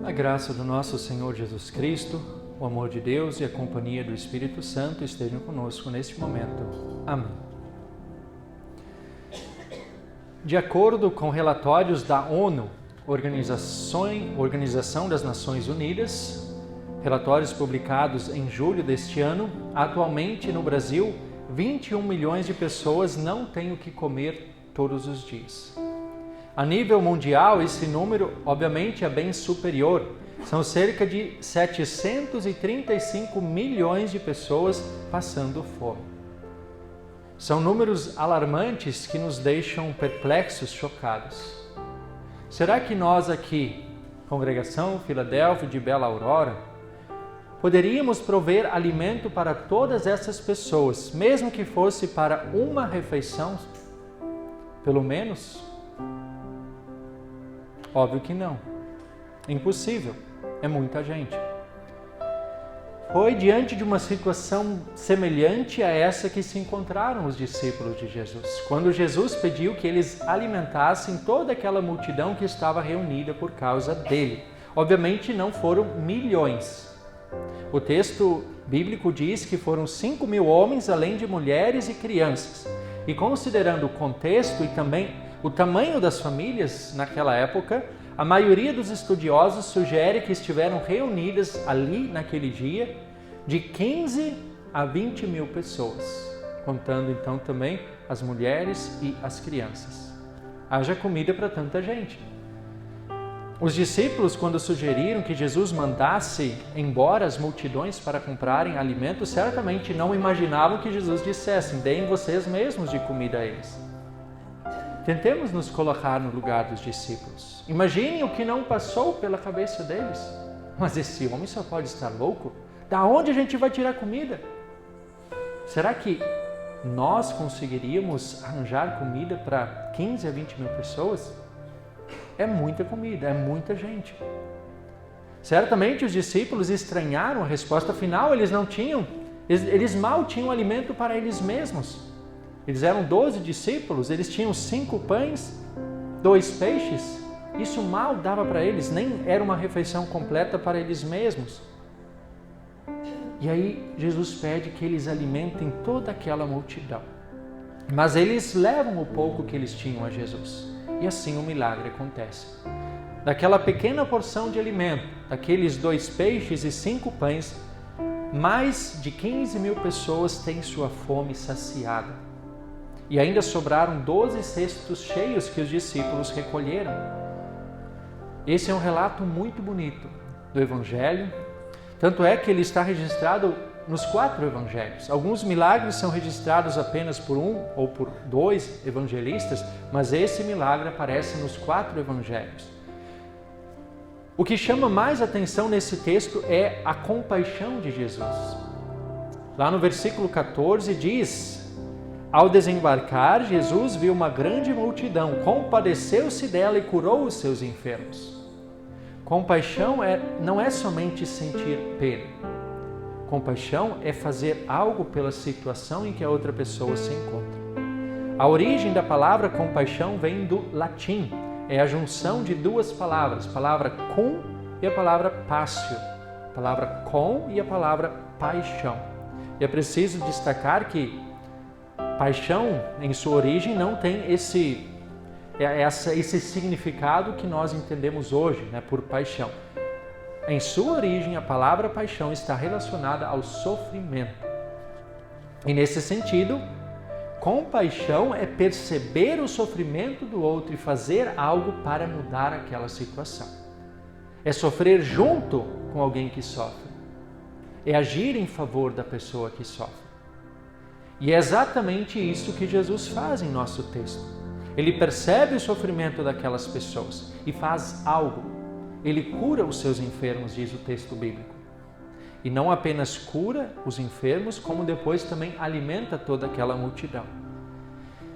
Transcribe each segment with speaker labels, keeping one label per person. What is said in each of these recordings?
Speaker 1: A graça do nosso Senhor Jesus Cristo, o amor de Deus e a companhia do Espírito Santo estejam conosco neste momento. Amém. De acordo com relatórios da ONU, Organização das Nações Unidas, relatórios publicados em julho deste ano, atualmente no Brasil, 21 milhões de pessoas não têm o que comer todos os dias. A nível mundial, esse número, obviamente, é bem superior. São cerca de 735 milhões de pessoas passando fome. São números alarmantes que nos deixam perplexos, chocados. Será que nós aqui, Congregação Filadélfia de Bela Aurora, poderíamos prover alimento para todas essas pessoas, mesmo que fosse para uma refeição, pelo menos? Óbvio que não. Impossível. É muita gente. Foi diante de uma situação semelhante a essa que se encontraram os discípulos de Jesus, quando Jesus pediu que eles alimentassem toda aquela multidão que estava reunida por causa dele. Obviamente não foram milhões. O texto bíblico diz que foram 5.000 homens, além de mulheres e crianças. E considerando o contexto e também o tamanho das famílias naquela época, a maioria dos estudiosos sugere que estiveram reunidas ali naquele dia de 15 a 20 mil pessoas, contando então também as mulheres e as crianças. Haja comida para tanta gente. Os discípulos, quando sugeriram que Jesus mandasse embora as multidões para comprarem alimentos, certamente não imaginavam que Jesus dissesse: deem vocês mesmos de comida a eles. Tentemos nos colocar no lugar dos discípulos. Imaginem o que não passou pela cabeça deles. Mas esse homem só pode estar louco? Da onde a gente vai tirar comida? Será que nós conseguiríamos arranjar comida para 15 a 20 mil pessoas? É muita comida, é muita gente. Certamente os discípulos estranharam a resposta, afinal eles mal tinham alimento para eles mesmos. Eles eram 12 discípulos, eles tinham 5 pães, 2 peixes. Isso mal dava para eles, nem era uma refeição completa para eles mesmos. E aí Jesus pede que eles alimentem toda aquela multidão. Mas eles levam o pouco que eles tinham a Jesus. E assim o milagre acontece. Daquela pequena porção de alimento, daqueles 2 peixes e 5 pães, mais de 15 mil pessoas têm sua fome saciada. E ainda sobraram 12 cestos cheios que os discípulos recolheram. Esse é um relato muito bonito do Evangelho. Tanto é que ele está registrado nos 4 evangelhos. Alguns milagres são registrados apenas por 1 ou por 2 evangelistas, mas esse milagre aparece nos 4 evangelhos. O que chama mais atenção nesse texto é a compaixão de Jesus. Lá no versículo 14 diz: ao desembarcar, Jesus viu uma grande multidão, compadeceu-se dela e curou os seus enfermos. Compaixão não é somente sentir pena. Compaixão é fazer algo pela situação em que a outra pessoa se encontra. A origem da palavra compaixão vem do latim. É a junção de 2 palavras, a palavra cum e a palavra passio. A palavra com e a palavra paixão. E é preciso destacar que paixão, em sua origem, não tem esse significado que nós entendemos hoje, por paixão. Em sua origem, a palavra paixão está relacionada ao sofrimento. E nesse sentido, compaixão é perceber o sofrimento do outro e fazer algo para mudar aquela situação. É sofrer junto com alguém que sofre. É agir em favor da pessoa que sofre. E é exatamente isso que Jesus faz em nosso texto. Ele percebe o sofrimento daquelas pessoas e faz algo. Ele cura os seus enfermos, diz o texto bíblico. E não apenas cura os enfermos, como depois também alimenta toda aquela multidão.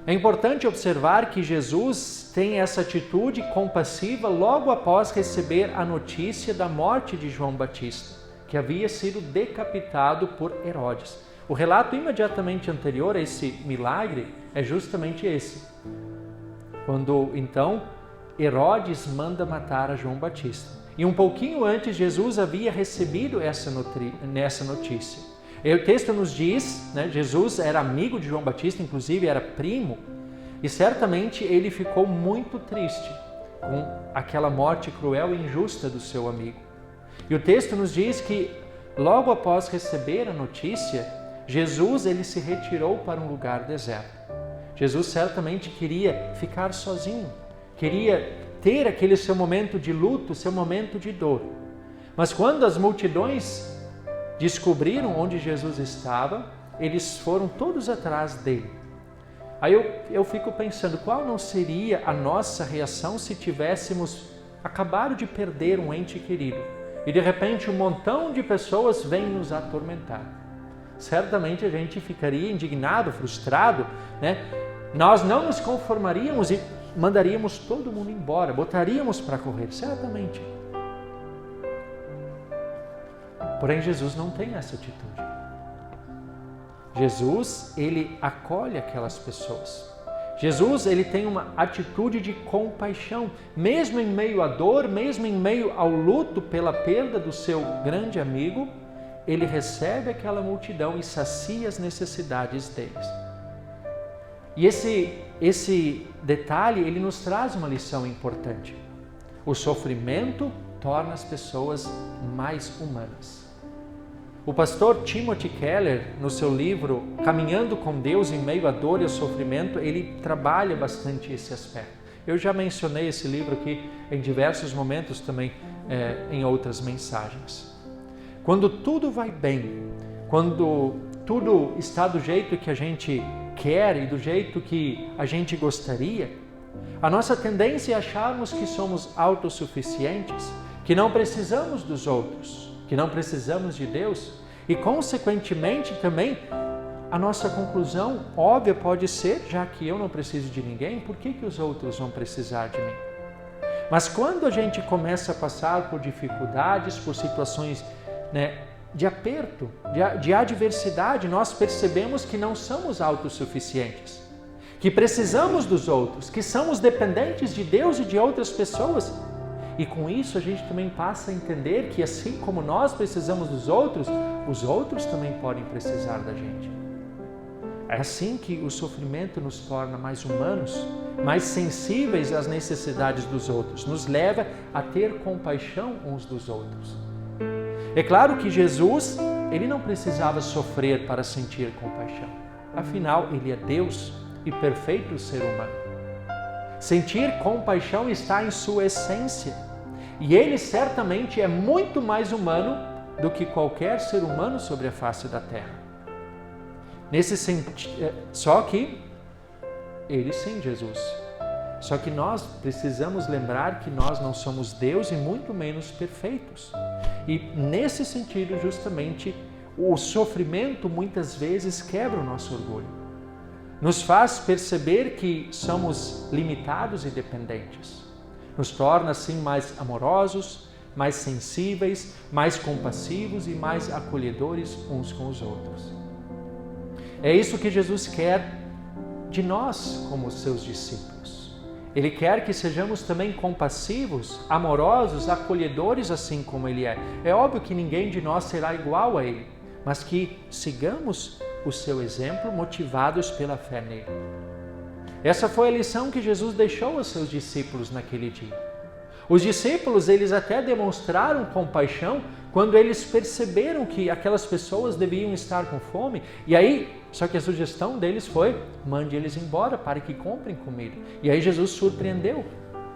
Speaker 1: É importante observar que Jesus tem essa atitude compassiva logo após receber a notícia da morte de João Batista, que havia sido decapitado por Herodes. O relato imediatamente anterior a esse milagre é justamente esse. Quando então Herodes manda matar a João Batista. E um pouquinho antes, Jesus havia recebido essa notícia. E o texto nos diz, né, Jesus era amigo de João Batista, inclusive era primo, e certamente ele ficou muito triste com aquela morte cruel e injusta do seu amigo. E o texto nos diz que logo após receber a notícia, Jesus ele se retirou para um lugar deserto. Jesus certamente queria ficar sozinho, queria ter aquele seu momento de luto, seu momento de dor. Mas quando as multidões descobriram onde Jesus estava, eles foram todos atrás dele. Aí eu fico pensando, qual não seria a nossa reação se tivéssemos acabado de perder um ente querido e de repente um montão de pessoas vêm nos atormentar? Certamente a gente ficaria indignado, frustrado, né? Nós não nos conformaríamos e mandaríamos todo mundo embora, botaríamos para correr, certamente. Porém, Jesus não tem essa atitude. Jesus, ele acolhe aquelas pessoas. Jesus, ele tem uma atitude de compaixão, mesmo em meio à dor, mesmo em meio ao luto pela perda do seu grande amigo, ele recebe aquela multidão e sacia as necessidades deles. E esse detalhe, ele nos traz uma lição importante. O sofrimento torna as pessoas mais humanas. O pastor Timothy Keller, no seu livro Caminhando com Deus em Meio à Dor e ao Sofrimento, ele trabalha bastante esse aspecto. Eu já mencionei esse livro aqui em diversos momentos também, em outras mensagens. Quando tudo vai bem, quando tudo está do jeito que a gente quer e do jeito que a gente gostaria, a nossa tendência é acharmos que somos autossuficientes, que não precisamos dos outros, que não precisamos de Deus e, consequentemente, também a nossa conclusão óbvia pode ser, já que eu não preciso de ninguém, por que os outros vão precisar de mim? Mas quando a gente começa a passar por dificuldades, por situações, né, de aperto, de adversidade, nós percebemos que não somos autossuficientes, que precisamos dos outros, que somos dependentes de Deus e de outras pessoas. E com isso a gente também passa a entender que assim como nós precisamos dos outros, os outros também podem precisar da gente. É assim que o sofrimento nos torna mais humanos, mais sensíveis às necessidades dos outros, nos leva a ter compaixão uns dos outros. É claro que Jesus, ele não precisava sofrer para sentir compaixão. Afinal, ele é Deus e perfeito ser humano. Sentir compaixão está em sua essência. E ele certamente é muito mais humano do que qualquer ser humano sobre a face da terra. Nesse sentido, só que ele sim, Jesus. Só que nós precisamos lembrar que nós não somos Deus e muito menos perfeitos. E nesse sentido, justamente, o sofrimento muitas vezes quebra o nosso orgulho. Nos faz perceber que somos limitados e dependentes. Nos torna assim mais amorosos, mais sensíveis, mais compassivos e mais acolhedores uns com os outros. É isso que Jesus quer de nós como seus discípulos. Ele quer que sejamos também compassivos, amorosos, acolhedores assim como Ele é. É óbvio que ninguém de nós será igual a Ele, mas que sigamos o seu exemplo motivados pela fé nele. Essa foi a lição que Jesus deixou aos seus discípulos naquele dia. Os discípulos, eles até demonstraram compaixão quando eles perceberam que aquelas pessoas deviam estar com fome. E aí, só que a sugestão deles foi, mande eles embora para que comprem comida. E aí Jesus surpreendeu,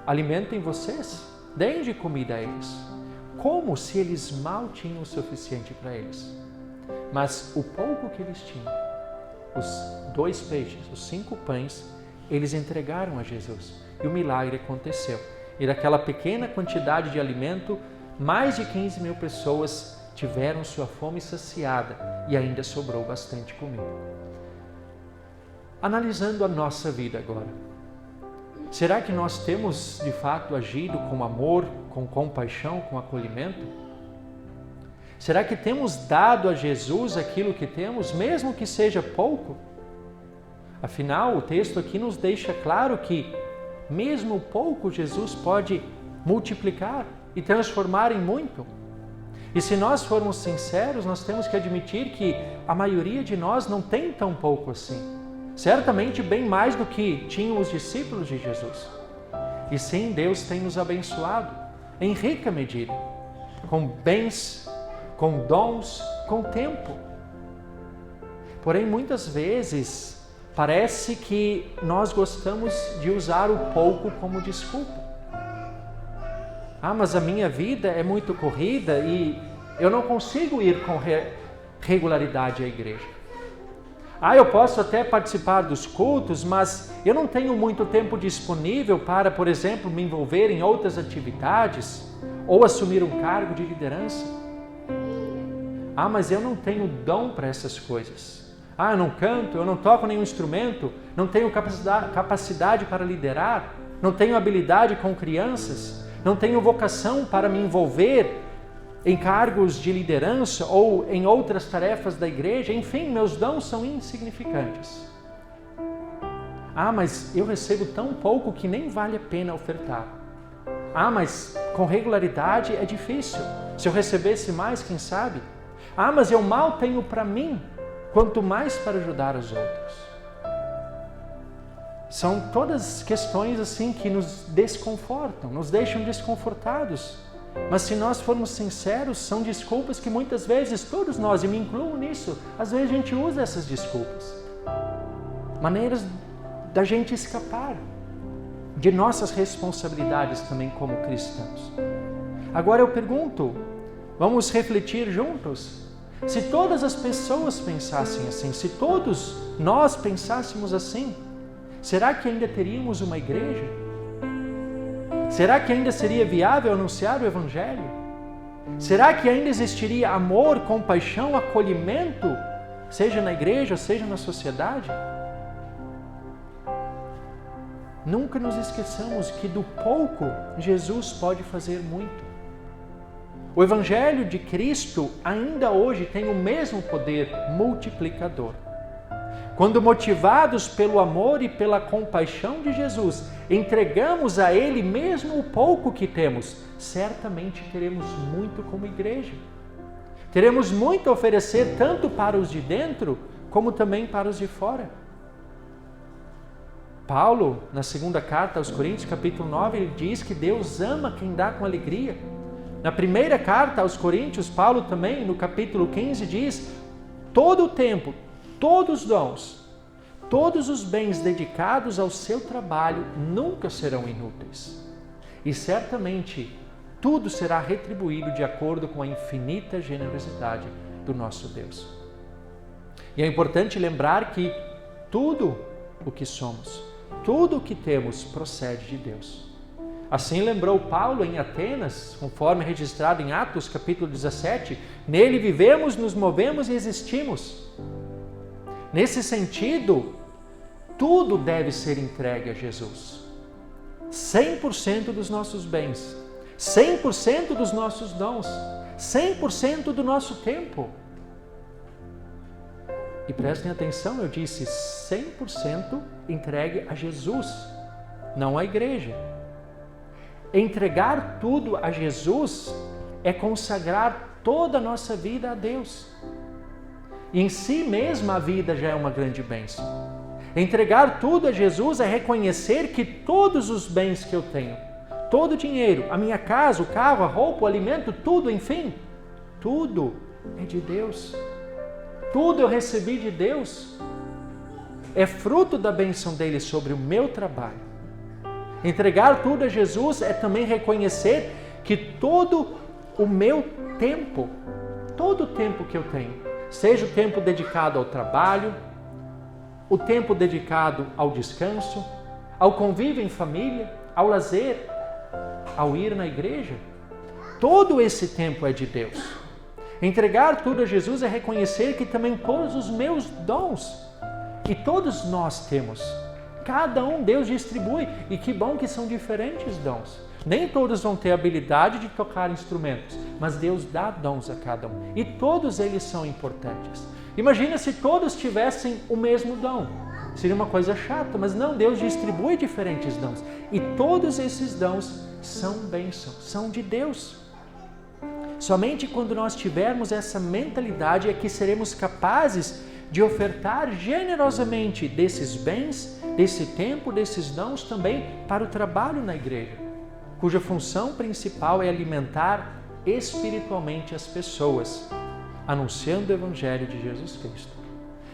Speaker 1: alimentem vocês, deem de comida a eles. Como se eles mal tinham o suficiente para eles. Mas o pouco que eles tinham, os 2 peixes, os 5 pães, eles entregaram a Jesus. E o milagre aconteceu. E daquela pequena quantidade de alimento, mais de 15 mil pessoas tiveram sua fome saciada e ainda sobrou bastante comida. Analisando a nossa vida agora, será que nós temos de fato agido com amor, com compaixão, com acolhimento? Será que temos dado a Jesus aquilo que temos, mesmo que seja pouco? Afinal, o texto aqui nos deixa claro que mesmo pouco Jesus pode multiplicar e transformar em muito. E se nós formos sinceros, nós temos que admitir que a maioria de nós não tem tão pouco assim. Certamente bem mais do que tinham os discípulos de Jesus. E sim, Deus tem nos abençoado em rica medida, com bens, com dons, com tempo. Porém, muitas vezes, parece que nós gostamos de usar o pouco como desculpa. Mas a minha vida é muito corrida e eu não consigo ir com regularidade à igreja. Eu posso até participar dos cultos, mas eu não tenho muito tempo disponível para, por exemplo, me envolver em outras atividades ou assumir um cargo de liderança. Mas eu não tenho dom para essas coisas. Eu não canto, eu não toco nenhum instrumento, não tenho capacidade para liderar, não tenho habilidade com crianças, não tenho vocação para me envolver em cargos de liderança ou em outras tarefas da igreja. Enfim, meus dons são insignificantes. Mas eu recebo tão pouco que nem vale a pena ofertar. Mas com regularidade é difícil. Se eu recebesse mais, quem sabe? Mas eu mal tenho para mim, quanto mais para ajudar os outros. São todas questões assim que nos desconfortam, nos deixam desconfortados. Mas se nós formos sinceros, são desculpas que muitas vezes todos nós, e me incluo nisso, às vezes a gente usa essas desculpas. Maneiras da gente escapar de nossas responsabilidades também como cristãos. Agora eu pergunto, vamos refletir juntos? Se todas as pessoas pensassem assim, se todos nós pensássemos assim, será que ainda teríamos uma igreja? Será que ainda seria viável anunciar o Evangelho? Será que ainda existiria amor, compaixão, acolhimento, seja na igreja, seja na sociedade? Nunca nos esqueçamos que do pouco Jesus pode fazer muito. O Evangelho de Cristo ainda hoje tem o mesmo poder multiplicador. Quando motivados pelo amor e pela compaixão de Jesus, entregamos a Ele mesmo o pouco que temos, certamente teremos muito como igreja. Teremos muito a oferecer tanto para os de dentro, como também para os de fora. Paulo, na segunda carta aos Coríntios, capítulo 9, ele diz que Deus ama quem dá com alegria. Na primeira carta aos Coríntios, Paulo também, no capítulo 15, diz: todo o tempo, todos os dons, todos os bens dedicados ao seu trabalho nunca serão inúteis. E certamente tudo será retribuído de acordo com a infinita generosidade do nosso Deus. E é importante lembrar que tudo o que somos, tudo o que temos procede de Deus. Assim lembrou Paulo em Atenas, conforme registrado em Atos capítulo 17, nele vivemos, nos movemos e existimos. Nesse sentido, tudo deve ser entregue a Jesus. 100% dos nossos bens, 100% dos nossos dons, 100% do nosso tempo. E prestem atenção, eu disse 100% entregue a Jesus, não à igreja. Entregar tudo a Jesus é consagrar toda a nossa vida a Deus. E em si mesma a vida já é uma grande bênção. Entregar tudo a Jesus é reconhecer que todos os bens que eu tenho, todo o dinheiro, a minha casa, o carro, a roupa, o alimento, tudo, enfim, tudo é de Deus. Tudo eu recebi de Deus. É fruto da bênção dele sobre o meu trabalho. Entregar tudo a Jesus é também reconhecer que todo o meu tempo, todo o tempo que eu tenho, seja o tempo dedicado ao trabalho, o tempo dedicado ao descanso, ao convívio em família, ao lazer, ao ir na igreja, todo esse tempo é de Deus. Entregar tudo a Jesus é reconhecer que também todos os meus dons, e todos nós temos, cada um Deus distribui, e que bom que são diferentes dons. Nem todos vão ter a habilidade de tocar instrumentos, mas Deus dá dons a cada um, e todos eles são importantes. Imagina se todos tivessem o mesmo dom, Seria uma coisa chata, mas não, Deus distribui diferentes dons. E todos esses dons são bênçãos, são de Deus. Somente quando nós tivermos essa mentalidade é que seremos capazes de ofertar generosamente desses bens, desse tempo, desses dons também para o trabalho na igreja, cuja função principal é alimentar espiritualmente as pessoas, anunciando o Evangelho de Jesus Cristo.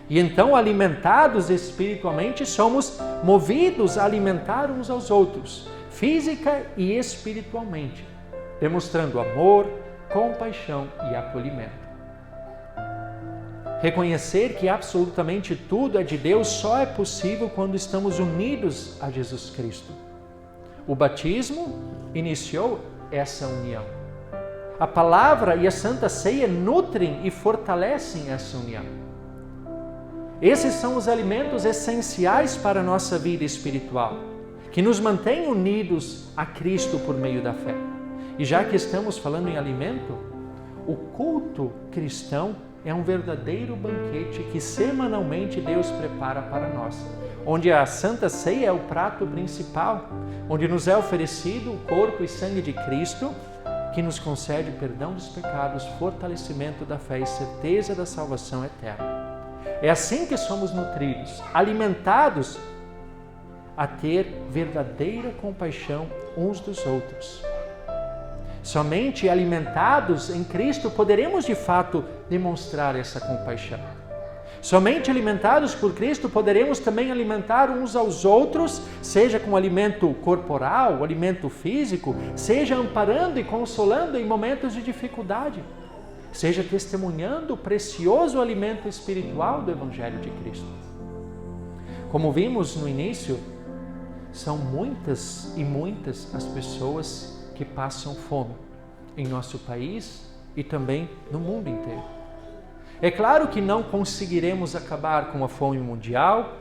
Speaker 1: E então, alimentados espiritualmente, somos movidos a alimentar uns aos outros, física e espiritualmente, demonstrando amor, compaixão e acolhimento. Reconhecer que absolutamente tudo é de Deus só é possível quando estamos unidos a Jesus Cristo. O batismo iniciou essa união. A palavra e a Santa Ceia nutrem e fortalecem essa união. Esses são os alimentos essenciais para a nossa vida espiritual, que nos mantêm unidos a Cristo por meio da fé. E já que estamos falando em alimento, o culto cristão é um verdadeiro banquete que semanalmente Deus prepara para nós, onde a Santa Ceia é o prato principal, onde nos é oferecido o corpo e sangue de Cristo, que nos concede perdão dos pecados, fortalecimento da fé e certeza da salvação eterna. É assim que somos nutridos, alimentados a ter verdadeira compaixão uns dos outros. Somente alimentados em Cristo poderemos de fato demonstrar essa compaixão. Somente alimentados por Cristo poderemos também alimentar uns aos outros, seja com alimento corporal, alimento físico, seja amparando e consolando em momentos de dificuldade, seja testemunhando o precioso alimento espiritual do Evangelho de Cristo. Como vimos no início, são muitas e muitas as pessoas que passam fome em nosso país e também no mundo inteiro. É claro que não conseguiremos acabar com a fome mundial,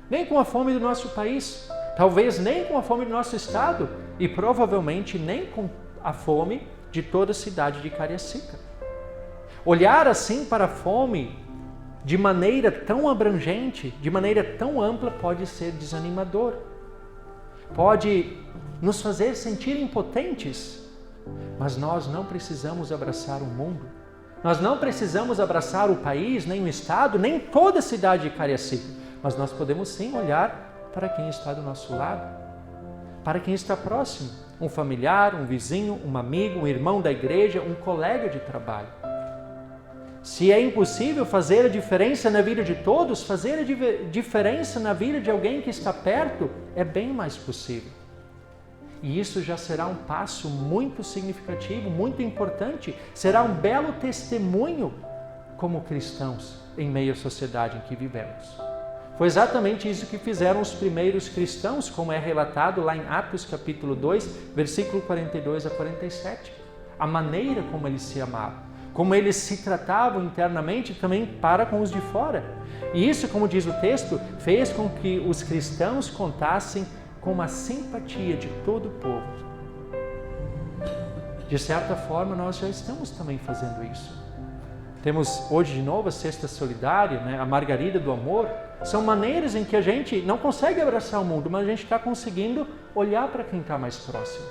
Speaker 1: nem com a fome do nosso país, talvez nem com a fome do nosso estado e provavelmente nem com a fome de toda a cidade de Cariacica. Olhar assim para a fome de maneira tão abrangente, de maneira tão ampla, pode ser desanimador. Pode nos fazer sentir impotentes, mas nós não precisamos abraçar o mundo. Nós não precisamos abraçar o país, nem o estado, nem toda a cidade de Cariacica, mas nós podemos sim olhar para quem está do nosso lado, para quem está próximo, um familiar, um vizinho, um amigo, um irmão da igreja, um colega de trabalho. Se é impossível fazer a diferença na vida de todos, fazer a diferença na vida de alguém que está perto é bem mais possível. E isso já será um passo muito significativo, muito importante, será um belo testemunho como cristãos em meio à sociedade em que vivemos. Foi exatamente isso que fizeram os primeiros cristãos, como é relatado lá em Atos capítulo 2, versículo 42 a 47. A maneira como eles se amavam, como eles se tratavam internamente também para com os de fora. E isso, como diz o texto, fez com que os cristãos contassem com a simpatia de todo o povo. De certa forma, nós já estamos também fazendo isso. Temos hoje de novo a Cesta Solidária, a Margarida do Amor. São maneiras em que a gente não consegue abraçar o mundo, mas a gente está conseguindo olhar para quem está mais próximo.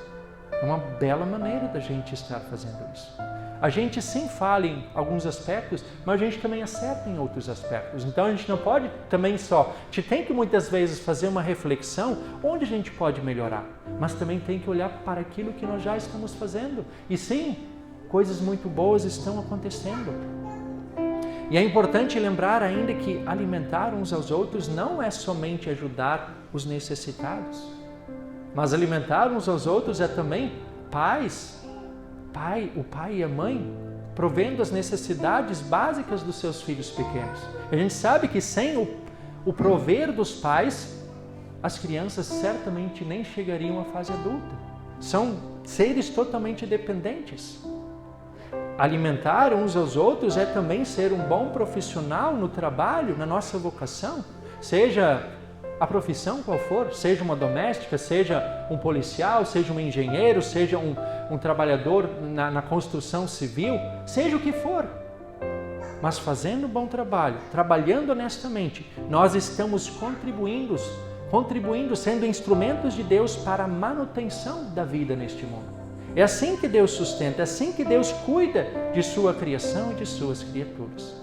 Speaker 1: É uma bela maneira da gente estar fazendo isso. A gente sim fala em alguns aspectos, mas a gente também acerta em outros aspectos. Então a gente não pode também só, a gente tem que muitas vezes fazer uma reflexão onde a gente pode melhorar, mas também tem que olhar para aquilo que nós já estamos fazendo. E sim, coisas muito boas estão acontecendo. E é importante lembrar ainda que alimentar uns aos outros não é somente ajudar os necessitados, mas alimentar uns aos outros é também o pai e a mãe provendo as necessidades básicas dos seus filhos pequenos. A gente sabe que sem o prover dos pais, as crianças certamente nem chegariam à fase adulta. São seres totalmente dependentes. Alimentar uns aos outros é também ser um bom profissional no trabalho, na nossa vocação, seja a profissão qual for, seja uma doméstica, seja um policial, seja um engenheiro, seja um trabalhador na construção civil, seja o que for. mas fazendo bom trabalho, trabalhando honestamente, nós estamos contribuindo, sendo instrumentos de Deus para a manutenção da vida neste mundo. É assim que Deus sustenta, é assim que Deus cuida de sua criação e de suas criaturas.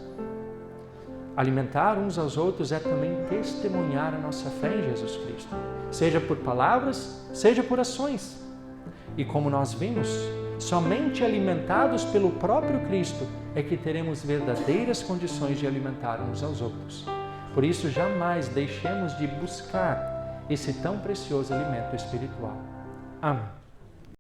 Speaker 1: Alimentar uns aos outros é também testemunhar a nossa fé em Jesus Cristo, seja por palavras, seja por ações. E como nós vimos, somente alimentados pelo próprio Cristo é que teremos verdadeiras condições de alimentar uns aos outros. Por isso, jamais deixemos de buscar esse tão precioso alimento espiritual. Amém.